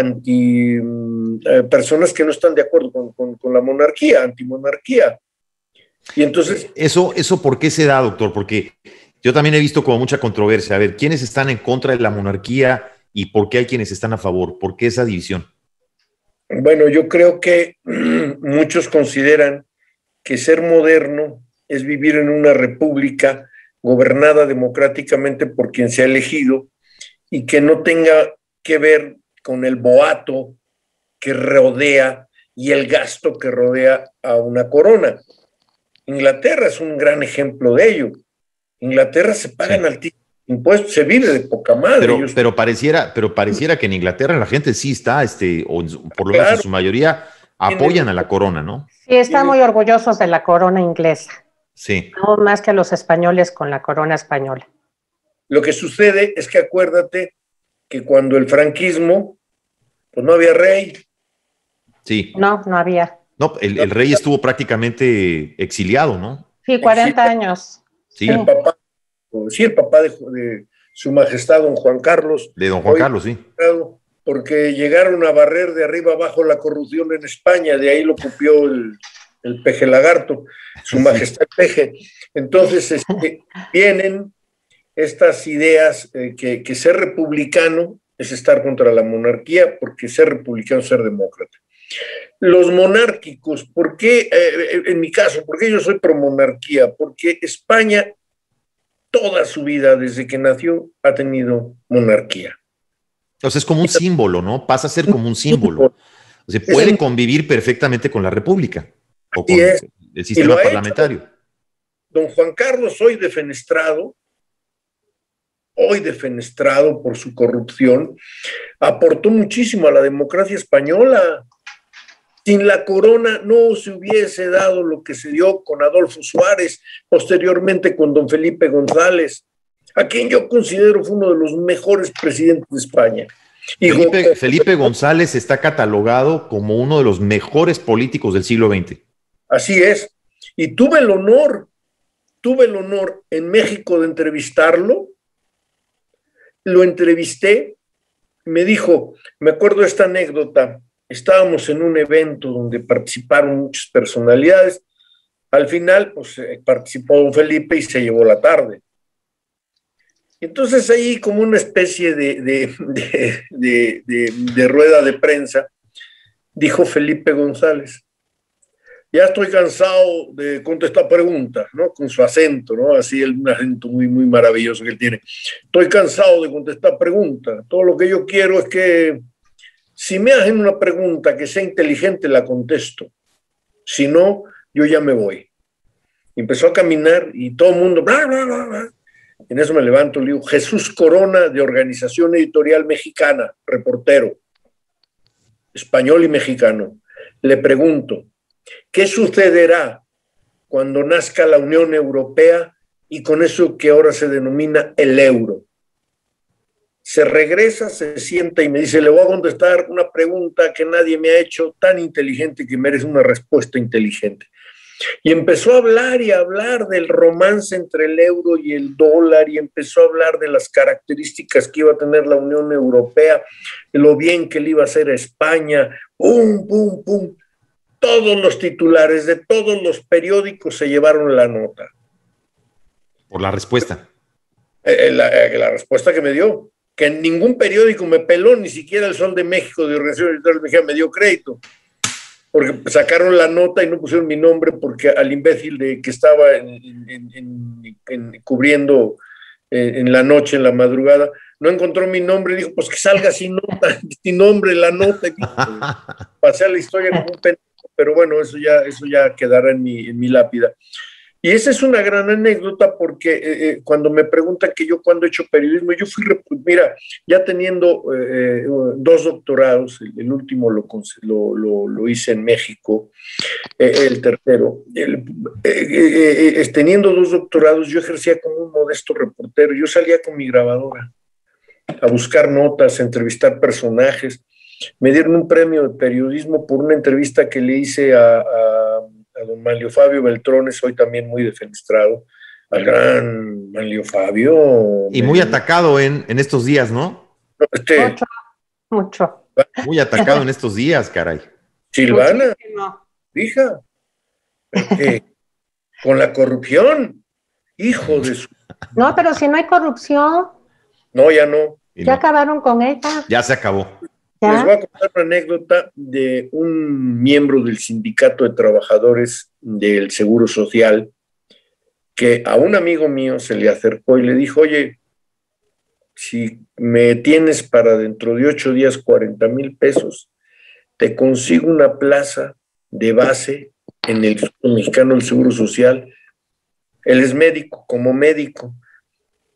personas que no están de acuerdo con la monarquía, antimonarquía. Y entonces... ¿Eso por qué se da, doctor? Porque yo también he visto como mucha controversia. A ver, ¿quiénes están en contra de la monarquía y por qué hay quienes están a favor? ¿Por qué esa división? Bueno, yo creo que muchos consideran que ser moderno es vivir en una república gobernada democráticamente por quien se ha elegido y que no tenga que ver con el boato que rodea y el gasto que rodea a una corona. Inglaterra es un gran ejemplo de ello. Inglaterra se pagan altísimos impuestos, se vive de poca madre. Pero pareciera que en Inglaterra la gente sí está, o por lo menos en su mayoría, apoyan a la corona, ¿no? Sí, están muy orgullosos de la corona inglesa. Sí. No más que los españoles con la corona española. Lo que sucede es que acuérdate que cuando el franquismo, pues no había rey. Sí. No había. No, el rey estuvo prácticamente exiliado, ¿no? Sí, 40 años. Sí. El papá de su majestad, don Juan Carlos. De don Juan Carlos, sí. Porque llegaron a barrer de arriba abajo la corrupción en España, de ahí lo copió el peje lagarto, su majestad el peje. Entonces vienen estas ideas que ser republicano es estar contra la monarquía, porque ser republicano es ser demócrata. Los monárquicos, ¿por qué? En mi caso, ¿por qué yo soy pro monarquía? Porque España toda su vida, desde que nació, ha tenido monarquía. O sea, es como un símbolo, ¿no? Pasa a ser como un símbolo. O sea, puede convivir perfectamente con la república o con el sistema parlamentario. Don Juan Carlos, hoy defenestrado por su corrupción, aportó muchísimo a la democracia española. Sin la corona no se hubiese dado lo que se dio con Adolfo Suárez, posteriormente con don Felipe González, a quien yo considero fue uno de los mejores presidentes de España. Felipe González está catalogado como uno de los mejores políticos del siglo XX. Así es. Y tuve el honor en México de entrevistarlo. Lo entrevisté, me dijo, me acuerdo de esta anécdota, estábamos en un evento donde participaron muchas personalidades. Al final, pues participó don Felipe y se llevó la tarde. Entonces ahí, como una especie de rueda de prensa, dijo Felipe González: ya estoy cansado de contestar preguntas, ¿no? Con su acento, ¿no? Así, un acento muy, muy maravilloso que él tiene. Estoy cansado de contestar preguntas. Todo lo que yo quiero es que si me hacen una pregunta que sea inteligente, la contesto. Si no, yo ya me voy. Y empezó a caminar y todo el mundo, bla, bla, bla, bla. En eso me levanto y le digo: Jesús Corona, de Organización Editorial Mexicana, reportero, español y mexicano. Le pregunto, ¿qué sucederá cuando nazca la Unión Europea y con eso que ahora se denomina el euro? Se regresa, se sienta y me dice: le voy a contestar una pregunta que nadie me ha hecho, tan inteligente que merece una respuesta inteligente. Y empezó a hablar y a hablar del romance entre el euro y el dólar, y empezó a hablar de las características que iba a tener la Unión Europea, de lo bien que le iba a hacer a España, pum, pum, pum. Todos los titulares de todos los periódicos se llevaron la nota. Por la respuesta. La respuesta que me dio, que en ningún periódico me peló, ni siquiera el Sol de México de Organización Editorial Mexicana me dio crédito, porque sacaron la nota y no pusieron mi nombre, porque al imbécil que estaba cubriendo en la noche, en la madrugada, no encontró mi nombre y dijo: pues que salga sin nota, sin nombre la nota. Y pasé a la historia como un pendejo, pero bueno, eso ya quedará en mi lápida. Y esa es una gran anécdota, porque cuando me preguntan que yo cuando he hecho periodismo, yo mira, ya teniendo 2 doctorados, el último lo hice en México, el tercero, teniendo 2 doctorados, yo ejercía como un modesto reportero. Yo salía con mi grabadora a buscar notas, a entrevistar personajes, me dieron un premio de periodismo por una entrevista que le hice a don Manlio Fabio Beltrones, hoy también muy defenestrado, al gran Manlio Fabio. Y muy atacado en estos días, ¿no? Mucho, mucho. Muy atacado en estos días, caray. Silvana, Muchísimo. hija, con la corrupción, hijo de su... No, pero si no hay corrupción, No, ya no. Y ya no, acabaron con ella. ya se acabó. ¿Ya? Les voy a contar una anécdota de un miembro del Sindicato de Trabajadores del Seguro Social que a un amigo mío se le acercó y le dijo, oye, si me tienes para dentro de 8 días 40,000 pesos, te consigo una plaza de base en el Instituto Mexicano del Seguro Social. Él es médico, como médico.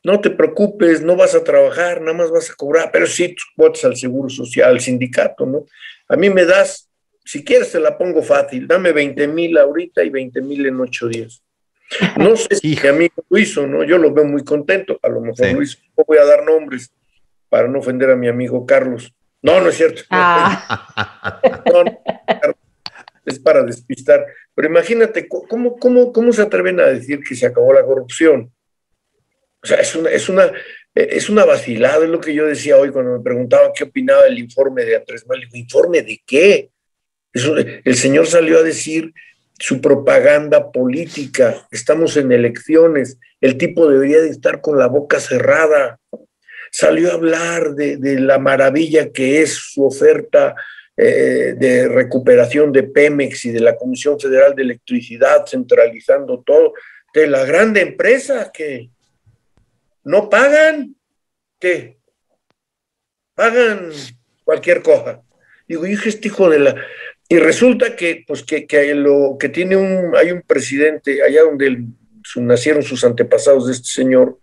No te preocupes, no vas a trabajar, nada más vas a cobrar, pero sí tus cuotas al Seguro Social, al sindicato, ¿no? A mí me das, si quieres te la pongo fácil, dame 20,000 ahorita y 20,000 en 8 días. No sé si mi amigo lo hizo, ¿no? Yo lo veo muy contento, a lo mejor lo hizo. No voy a dar nombres para no ofender a mi amigo Carlos. No, no es cierto. No, es para despistar. Pero imagínate, ¿cómo se atreven a decir que se acabó la corrupción? O sea, es una vacilada, es lo que yo decía hoy cuando me preguntaban qué opinaba del informe de Andrés Manuel. ¿Informe de qué? El señor salió a decir su propaganda política. Estamos en elecciones. El tipo debería de estar con la boca cerrada. Salió a hablar de la maravilla que es su oferta de recuperación de Pemex y de la Comisión Federal de Electricidad, centralizando todo, de la grande empresa que no pagan, que pagan cualquier cosa. Digo, hijo, este hijo de la... Y resulta que, pues, que hay un presidente, allá donde nacieron sus antepasados de este señor,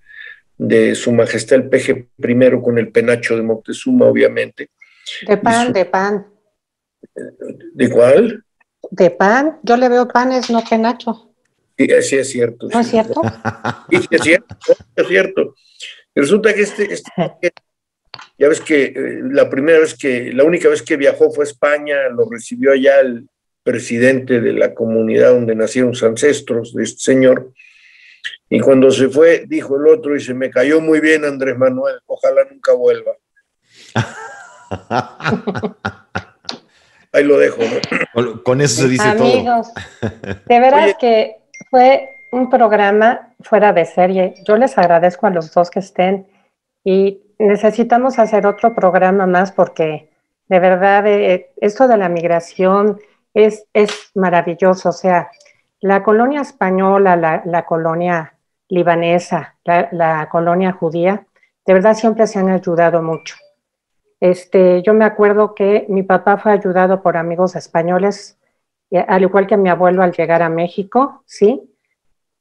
de su majestad el peje primero con el penacho de Moctezuma, obviamente. De pan. ¿De cuál? De pan. Yo le veo panes, no penacho. Sí, sí es cierto. ¿No es cierto? Sí, es cierto, es cierto. Y resulta que ya ves que la única vez que viajó fue a España, lo recibió allá el presidente de la comunidad donde nacieron sus ancestros, de este señor, y cuando se fue, dijo el otro, dice, me cayó muy bien Andrés Manuel, ojalá nunca vuelva. Ahí lo dejo, ¿no? Con eso se dice Amigos, todo. De veras que fue un programa fuera de serie. Yo les agradezco a los dos que estén y necesitamos hacer otro programa más porque de verdad esto de la migración es maravilloso. O sea, la colonia española, la colonia libanesa, la colonia judía, de verdad siempre se han ayudado mucho. Yo me acuerdo que mi papá fue ayudado por amigos españoles, al igual que mi abuelo al llegar a México, ¿sí?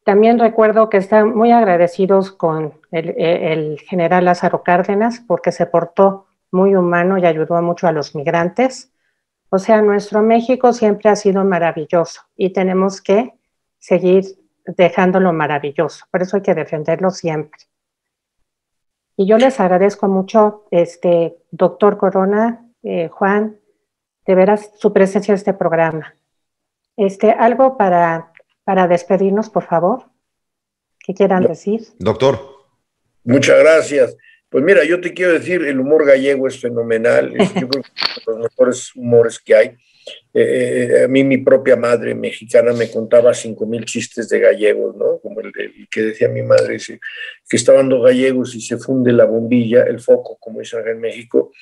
También recuerdo que están muy agradecidos con el general Lázaro Cárdenas porque se portó muy humano y ayudó mucho a los migrantes. O sea, nuestro México siempre ha sido maravilloso y tenemos que seguir dejándolo maravilloso. Por eso hay que defenderlo siempre. Y yo les agradezco mucho, doctor Corona, Juan, de veras su presencia en este programa. Algo para despedirnos, por favor, ¿qué quieran decir? Doctor. Muchas gracias. Pues mira, yo te quiero decir, el humor gallego es fenomenal, yo creo que es uno de los mejores humores que hay. A mí mi propia madre mexicana me contaba 5,000 chistes de gallegos, ¿no? Como el que decía mi madre, dice, que estaban dos gallegos y se funde la bombilla, el foco, como dicen acá en México,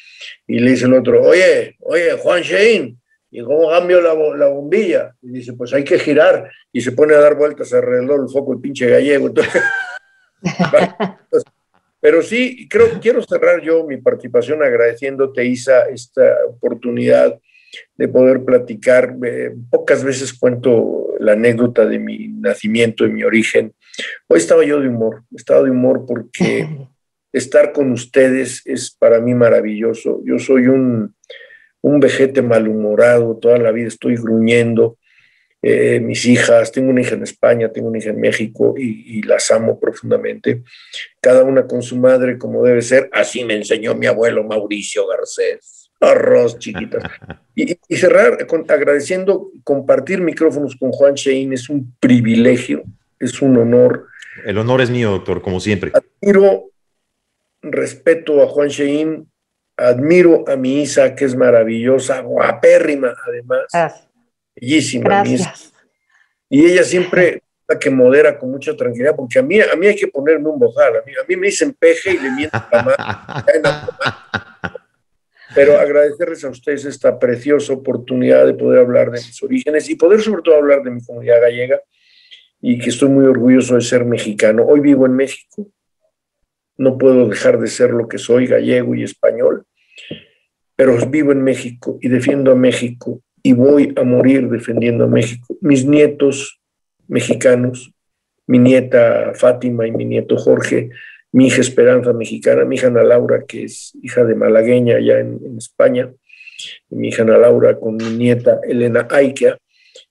y le dice el otro, oye, Juan Shein, ¿y cómo cambio la bombilla? Y dice, pues hay que girar, y se pone a dar vueltas alrededor del foco el pinche gallego. Entonces, pero sí, quiero cerrar yo mi participación agradeciéndote, Isa, esta oportunidad de poder platicar. Pocas veces cuento la anécdota de mi nacimiento, de mi origen. Hoy estaba de humor porque estar con ustedes es para mí maravilloso. Yo soy un vejete malhumorado, toda la vida estoy gruñendo. Mis hijas, tengo una hija en España, tengo una hija en México y las amo profundamente, cada una con su madre como debe ser. Así me enseñó mi abuelo Mauricio Garcés. Arroz, chiquitas. Y cerrar agradeciendo compartir micrófonos con Juan Shein es un privilegio, es un honor. El honor es mío, doctor, como siempre. Admiro, respeto a Juan Shein, admiro a mi Isa, que es maravillosa, guapérrima, además. Bellísima. Gracias. Y ella siempre la que modera con mucha tranquilidad, porque a mí hay que ponerme un bozal. A mí me dicen peje y le miento la mano. Pero agradecerles a ustedes esta preciosa oportunidad de poder hablar de mis orígenes y poder sobre todo hablar de mi comunidad gallega, y que estoy muy orgulloso de ser mexicano. Hoy vivo en México, no puedo dejar de ser lo que soy, gallego y español, pero vivo en México y defiendo a México y voy a morir defendiendo a México. Mis nietos mexicanos, mi nieta Fátima y mi nieto Jorge, mi hija Esperanza mexicana, mi hija Ana Laura, que es hija de malagueña allá en España, y mi hija Ana Laura con mi nieta Elena Aikia,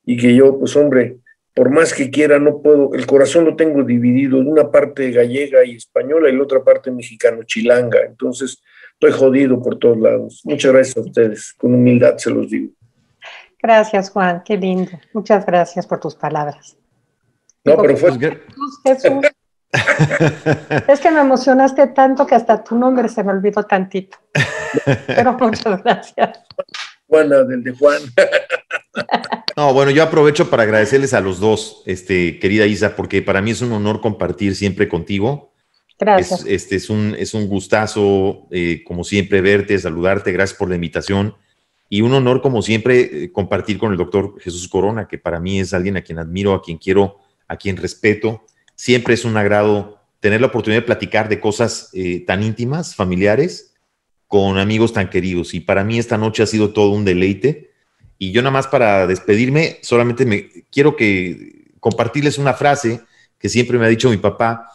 y que yo, pues hombre, por más que quiera, no puedo, el corazón lo tengo dividido en una parte gallega y española y la otra parte mexicano-chilanga, entonces estoy jodido por todos lados. Muchas gracias a ustedes, con humildad se los digo. Gracias, Juan, qué lindo. Muchas gracias por tus palabras. No, pero fue... Jesús. Es que me emocionaste tanto que hasta tu nombre se me olvidó tantito. Pero muchas gracias. Juana, del de Juan. No, bueno, yo aprovecho para agradecerles a los dos, querida Isa, porque para mí es un honor compartir siempre contigo. Gracias. Es un gustazo, como siempre, verte, saludarte. Gracias por la invitación. Y un honor, como siempre, compartir con el doctor Jesús Corona, que para mí es alguien a quien admiro, a quien quiero, a quien respeto. Siempre es un agrado tener la oportunidad de platicar de cosas tan íntimas, familiares, con amigos tan queridos. Y para mí esta noche ha sido todo un deleite. Y yo nada más para despedirme, solamente quiero compartirles una frase que siempre me ha dicho mi papá,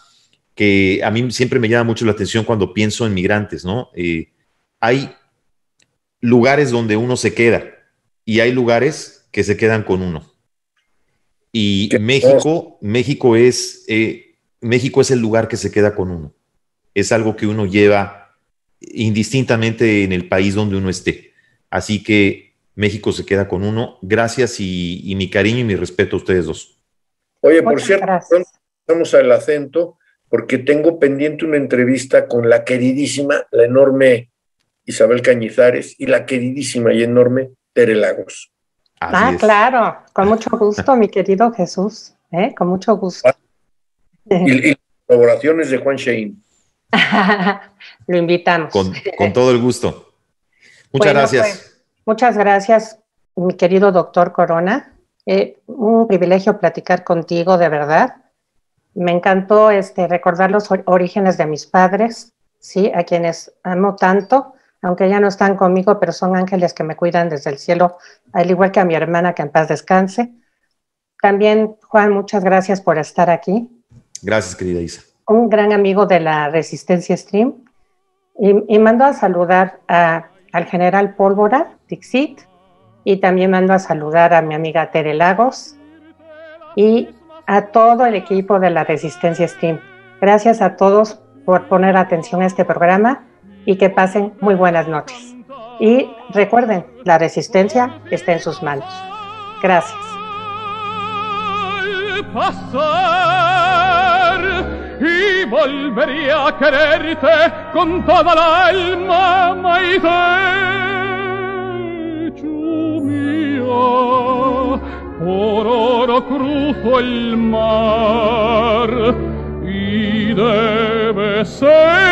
que a mí siempre me llama mucho la atención cuando pienso en migrantes, ¿no? Hay lugares donde uno se queda y hay lugares que se quedan con uno. Y México es el lugar que se queda con uno. Es algo que uno lleva indistintamente en el país donde uno esté. Así que México se queda con uno. Gracias y mi cariño y mi respeto a ustedes dos. Oye, por cierto, vamos al acento, porque tengo pendiente una entrevista con la queridísima, la enorme Isabel Cañizares y la queridísima y enorme Tere Lagos. Así es. Claro, con mucho gusto, mi querido Jesús, con mucho gusto. Y colaboraciones de Juan Shein. Lo invitamos. Con todo el gusto. Muchas gracias. Pues, muchas gracias, mi querido doctor Corona. Un privilegio platicar contigo, de verdad. Me encantó recordar los orígenes de mis padres, ¿sí? A quienes amo tanto, aunque ya no están conmigo, pero son ángeles que me cuidan desde el cielo, al igual que a mi hermana, que en paz descanse. También, Juan, muchas gracias por estar aquí. Gracias, querida Isa. Un gran amigo de la Resistencia Stream. Y mando a saludar al general Pólvora, Dixit, y también mando a saludar a mi amiga Tere Lagos y a todo el equipo de la Resistencia Stream. Gracias a todos por poner atención a este programa y que pasen muy buenas noches. Y recuerden, la resistencia está en sus manos. Gracias. Y volveré a quererte con toda la alma, Maite mía. Por oro cruzo el mar y debes esperar.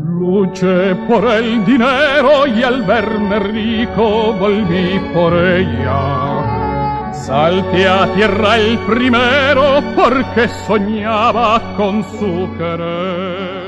Luché por el dinero y al verme rico volví por ella. Salté a tierra el primero porque soñaba con su querer.